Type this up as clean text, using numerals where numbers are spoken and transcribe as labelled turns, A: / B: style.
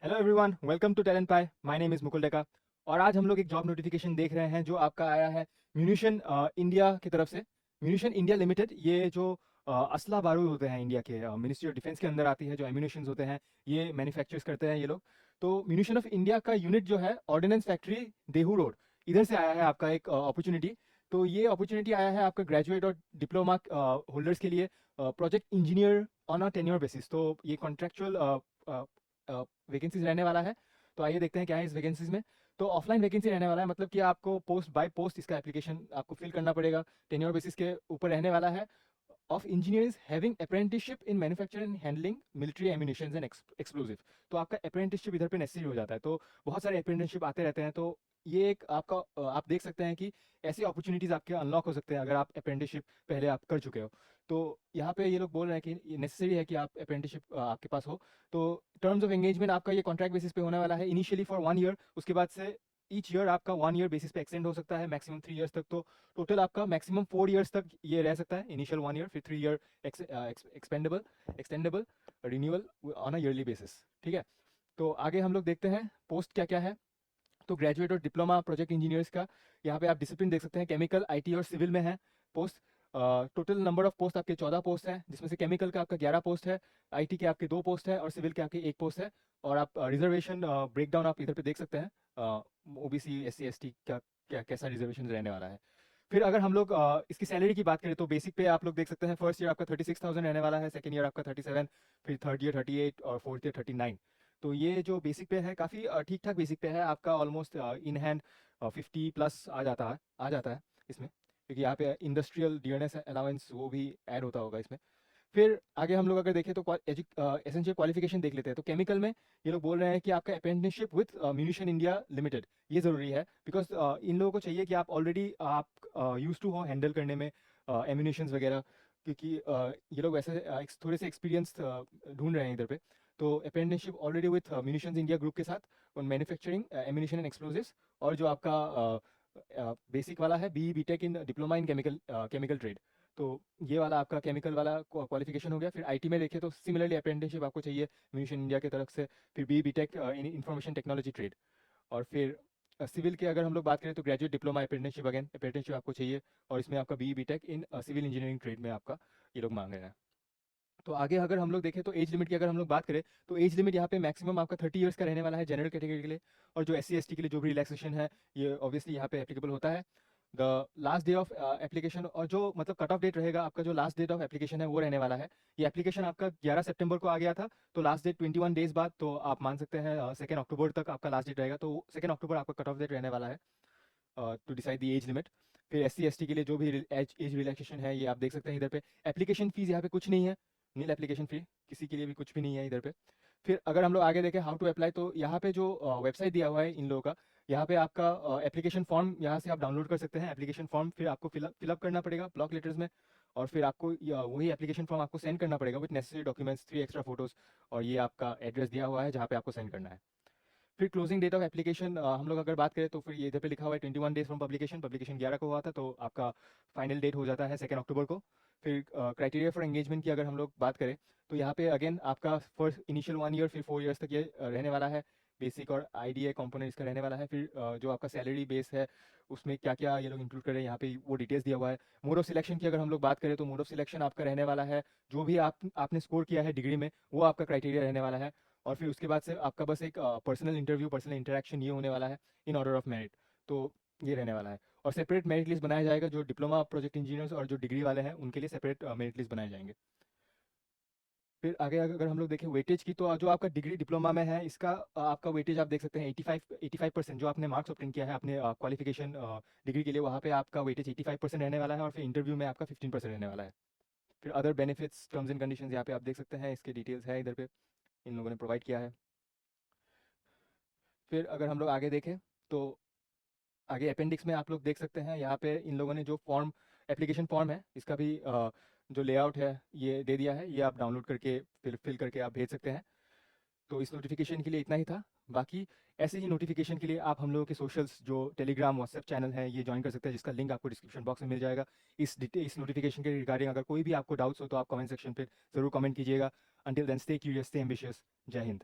A: Hello everyone, welcome to Talent Pie. My name is Mukul Deka. और आज हम लोग एक जॉब नोटिफिकेशन देख रहे हैं जो आपका आया है म्यूनिशन इंडिया की तरफ से। म्यूनिशन इंडिया लिमिटेड, ये जो असला बारूद होते हैं इंडिया के, मिनिस्ट्री ऑफ डिफेंस के अंदर आती है, जो एम्यूनिशंस होते हैं ये मैन्युफैक्चर्स करते हैं ये लोग। तो म्यूनिशन ऑफ इंडिया का यूनिट जो है ऑर्डिनेंस फैक्ट्री देहू रोड, इधर से आया है आपका एक अपॉर्चुनिटी। तो ये अपॉर्चुनिटी आया है आपका ग्रेजुएट और डिप्लोमा होल्डर्स के लिए, project engineer on a tenure basis. तो ये कॉन्ट्रेक्चुअल वैकेंसीज रहने वाला है। तो आइए देखते हैं क्या है इस वैकेंसीज में। तो ऑफलाइन वैकेंसी रहने वाला है, मतलब कि आपको पोस्ट बाय पोस्ट इसका एप्लीकेशन आपको फिल करना पड़ेगा। टेन्योर बेसिस के ऊपर रहने वाला है। Of engineers having apprenticeship in manufacturing and handling military ammunitions and explosive. तो आपका अप्रेंटिसशिप इधर पे नेसेसरी हो जाता है। तो बहुत सारे अप्रेंटिसशिप आते रहते हैं। तो ये एक आपका आप देख सकते हैं कि ऐसी अपॉर्चुनिटीज़ आपके अनलॉक हो सकते हैं अगर आप अप्रेंटिसशिप पहले आप कर चुके हो। तो यहाँ पे ये लोग बोल रहे हैं कि नेसेसरी है कि आप अप्रेंटिसशिप आपके पास हो। तो टर्म्स ऑफ एंगेजमेंट आपका ये कॉन्ट्रैक्ट बेसिस पे होने वाला है, इनिशियली फॉर 1 ईयर। उसके बाद से ईच ईयर आपका 1 ईयर बेसिस पे एक्सटेंड हो सकता है, मैक्सिमम 3 ईयर्स तक। तो टोटल आपका मैक्सिमम 4 ईयर्स तक ये रह सकता है। इनिशियल 1 ईयर, फिर 3 year expendable, extendable, renewal on a yearly basis. ठीक है। तो आगे हम लोग देखते हैं पोस्ट क्या क्या है। तो ग्रेजुएट और डिप्लोमा प्रोजेक्ट इंजीनियर्स का यहाँ पे आप डिसिप्लिन देख सकते हैं, केमिकल, आईटी और सिविल में है post. Total number of post आपके 14 पोस्ट है, जिसमें से केमिकल का आपका 11 पोस्ट है, आईटी के आपके 2 पोस्ट है और सिविल के आपके 1 पोस्ट है। और आप रिजर्वेशन ब्रेकडाउन आप इधर पे देख सकते हैं, ओबीसी एससी एसटी का क्या कैसा रिजर्वेशन रहने वाला है। फिर अगर हम लोग इसकी सैलरी की बात करें तो बेसिक पे आप लोग देख सकते हैं, फर्स्ट ईयर आपका 36,000 रहने वाला है, सेकंड ईयर आपका 37, फिर थर्ड ईयर 38 और फोर्थ ईयर 39। तो ये जो बेसिक पे है काफ़ी ठीक ठाक बेसिक पे है आपका, ऑलमोस्ट इन हैंड 50 प्लस आ जाता है इसमें, क्योंकि यहाँ पे इंडस्ट्रियल डियरनेस अलाउंस वो भी ऐड होता होगा इसमें। फिर आगे हम लोग अगर देखें तो एसेंशियल क्वालिफिकेशन देख लेते हैं। तो केमिकल में ये लोग बोल रहे हैं कि आपका apprenticeship with munition India limited ये ज़रूरी है, बिकॉज इन लोगों को चाहिए कि आप ऑलरेडी आप यूज टू हो हैंडल करने में एम्यूनिशंस वगैरह, क्योंकि ये लोग वैसे थोड़े से एक्सपीरियंस ढूंढ रहे हैं इधर पे। तो apprenticeship already with munitions India group के साथ और मैन्युफैक्चरिंग एम्यूनिशन एंड एक्सप्लोजिव्स। और जो आपका बेसिक वाला है B BTech in diploma in chemical trade. तो ये वाला आपका केमिकल वाला क्वालिफिकेशन हो गया। फिर आईटी में देखें तो सिमिलरली अप्रेंटिसशिप आपको चाहिए म्यूनिशन इंडिया की तरफ से, फिर B BTech in information technology trade. और फिर सिविल के अगर हम लोग बात करें तो graduate diploma apprenticeship, again apprenticeship आपको चाहिए। और इसमें आपका B BTech in civil engineering trade में आपका ये लोग मांग रहे हैं। तो आगे अगर हम लोग देखें तो एज लिमिट की अगर हम लोग बात करें तो एज लिमिट यहाँ पे मैक्सिमम आपका 30 ईयर्स का रहने वाला है जनरल कैटेगरी के लिए। और जो एससी एसटी के लिए जो भी रिलैक्सेशन है ये ऑब्वियसली यहाँ पे एप्लीकेबल होता है। The last day of application, और जो मतलब कट ऑफ डेट रहेगा आपका, जो लास्ट डेट ऑफ एप्लीकेशन है वो रहने वाला है। ये एप्लीकेशन आपका 11 सितंबर को आ गया था, तो लास्ट डेट 21 डेज बाद, तो आप मान सकते हैं 2 अक्टूबर तक आपका लास्ट डेट रहेगा। तो 2 अक्टूबर आपका कट ऑफ डेट रहने वाला है to decide the age limit. फिर एस सी के लिए जो भी एज रिलैक्सेशन है ये आप देख सकते हैं इधर पे। एप्लीकेशन फीस यहाँ पे कुछ नहीं है, नील एप्लीकेशन फी किसी के लिए भी कुछ भी नहीं है इधर पे। फिर अगर हम लोग आगे देखें हाउ टू अप्लाई, तो यहाँ पे जो वेबसाइट दिया हुआ है इन लोगों का, यहाँ पे आपका एप्लीकेशन फॉर्म यहाँ से आप डाउनलोड कर सकते हैं। एप्लीकेशन फॉर्म फिर आपको फिलअप करना पड़ेगा ब्लॉक लेटर्स में। और फिर आपको वही एप्लीकेशन फॉर्म आपको सेंड करना पड़ेगा with necessary documents, 3 extra photos. और ये आपका एड्रेस दिया हुआ है जहाँ पे आपको सेंड करना है। फिर क्लोजिंग डेट ऑफ एप्लीकेशन हम लोग अगर बात करें तो फिर ये इधर पे लिखा हुआ है 21 डेज फ्रॉम पब्लिकेशन। पब्लिकेशन 11 को हुआ था, तो आपका फाइनल डेट हो जाता है 2 अक्टूबर को। फिर क्राइटेरिया फॉर एंगेजमेंट की अगर हम लोग बात करें तो यहाँ पे अगेन आपका फर्स्ट इनिशियल 1 ईयर, फिर 4 ईयर्स तक ये रहने वाला है। बेसिक और आईडीए कंपोनेंट इसका रहने वाला है। फिर जो आपका सैलरी बेस है उसमें क्या क्या ये लोग इंक्लूड करें यहाँ पे वो डिटेल्स दिया हुआ है। मोड ऑफ सिलेक्शन की अगर हम लोग बात करें तो मोड ऑफ सिलेक्शन आपका रहने वाला है जो भी आपने स्कोर किया है डिग्री में, वो आपका क्राइटेरिया रहने वाला है। और फिर उसके बाद से आपका बस एक पर्सनल इंटरव्यू, पर्सनल इंटरेक्शन ये होने वाला है इन ऑर्डर ऑफ मेरिट। तो ये रहने वाला है। और सेपरेट मेरिट लिस्ट बनाया जाएगा, जो डिप्लोमा प्रोजेक्ट इंजीनियर्स और जो डिग्री वाले हैं उनके लिए सेपरेट मेरिट लिस्ट बनाए जाएंगे। फिर आगे अगर हम लोग देखें वेटेज की, तो जो आपका डिग्री डिप्लोमा में है इसका आपका वेटेज आप देख सकते हैं 85% जो आपने मार्क्स ऑब्टेन किया है अपने क्वालिफिकेशन डिग्री के लिए, वहाँ पे आपका वेटेज 85% रहने वाला है। और फिर इंटरव्यू में आपका 15% रहने वाला है। फिर other benefits, terms and conditions यहाँ पे आप देख सकते हैं, इसके डिटेल्स है इधर पे इन लोगों ने प्रोवाइड किया है। फिर अगर हम लोग आगे देखें तो आगे अपेंडिक्स में आप लोग देख सकते हैं, यहाँ पे इन लोगों ने जो फॉर्म, एप्लीकेशन फॉर्म है इसका भी जो लेआउट है ये दे दिया है। ये आप डाउनलोड करके फिल करके आप भेज सकते हैं। तो इस नोटिफिकेशन के लिए इतना ही था। बाकी ऐसे ही नोटिफिकेशन के लिए आप हम लोगों के सोशल्स जो टेलीग्राम व्हाट्सएप चैनल है ये ज्वाइन कर सकते हैं, जिसका लिंक आपको डिस्क्रिप्शन बॉक्स में मिल जाएगा। इस नोटिफिकेशन के रिगार्डिंग अगर कोई भी आपको डाउट्स हो तो आप कमेंट सेक्शन पे ज़रूर कमेंट कीजिएगा। Until then stay curious, stay ambitious. Jai Hind.